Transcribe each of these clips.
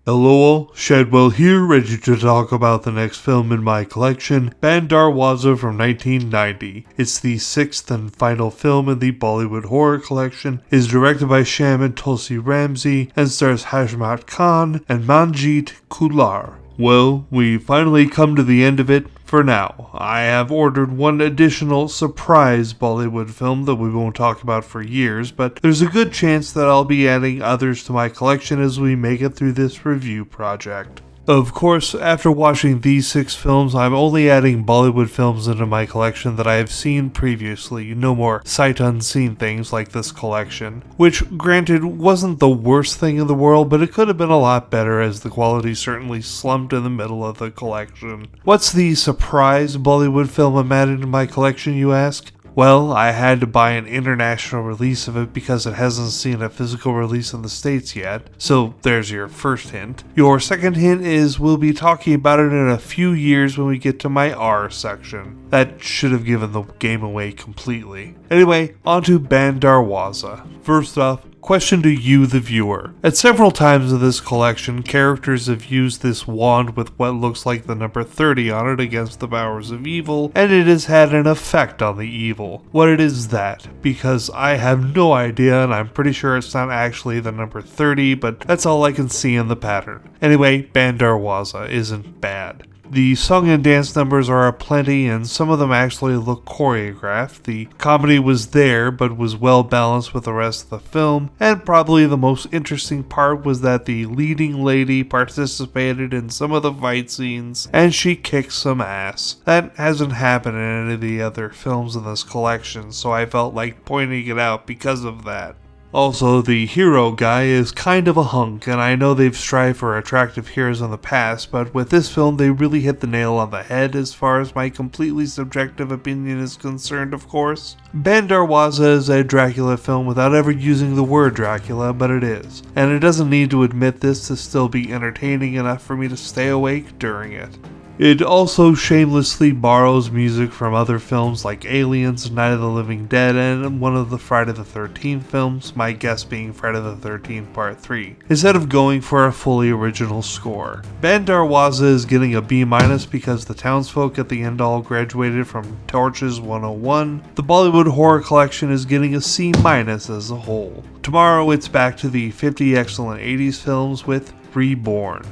Hello all, Shadwell here, ready to talk about the next film in my collection, Bandh Darwaza from 1990. It's the sixth and final film in the Bollywood Horror collection, is directed by Shyam and Tulsi Ramsey, and stars Hashmat Khan and Manjeet Kullar. Well, we finally come to the end of it. For now, I have ordered one additional surprise Bollywood film that we won't talk about for years, but there's a good chance that I'll be adding others to my collection as we make it through this review project. Of course, after watching these 6 films, I'm only adding Bollywood films into my collection that I have seen previously, no more sight unseen things like this collection, which granted wasn't the worst thing in the world, but it could have been a lot better as the quality certainly slumped in the middle of the collection. What's the surprise Bollywood film I'm adding to my collection, you ask? Well, I had to buy an international release of it because it hasn't seen a physical release in the States yet, so there's your first hint. Your second hint is we'll be talking about it in a few years when we get to my R section. That should have given the game away completely. Anyway, on to Bandh Darwaza. First off, question to you, the viewer. At several times in this collection, characters have used this wand with what looks like the number 30 on it against the powers of evil, and it has had an effect on the evil. What it is that? Because I have no idea, and I'm pretty sure it's not actually the number 30, but that's all I can see in the pattern. Anyway, Bandh Darwaza isn't bad. The song and dance numbers are aplenty, and some of them actually look choreographed. The comedy was there, but was well balanced with the rest of the film, and probably the most interesting part was that the leading lady participated in some of the fight scenes, and she kicked some ass. That hasn't happened in any of the other films in this collection, so I felt like pointing it out because of that. Also, the hero guy is kind of a hunk, and I know they've strived for attractive heroes in the past, but with this film they really hit the nail on the head as far as my completely subjective opinion is concerned, of course. Bandh Darwaza is a Dracula film without ever using the word Dracula, but it is, and it doesn't need to admit this to still be entertaining enough for me to stay awake during it. It also shamelessly borrows music from other films like Aliens, Night of the Living Dead, and one of the Friday the 13th films, my guess being Friday the 13th Part 3, instead of going for a fully original score. Bandh Darwaza is getting a B- because the townsfolk at the end all graduated from Torches 101. The Bollywood Horror collection is getting a C- as a whole. Tomorrow it's back to the 50 excellent 80s films with Reborn.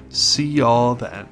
See y'all then.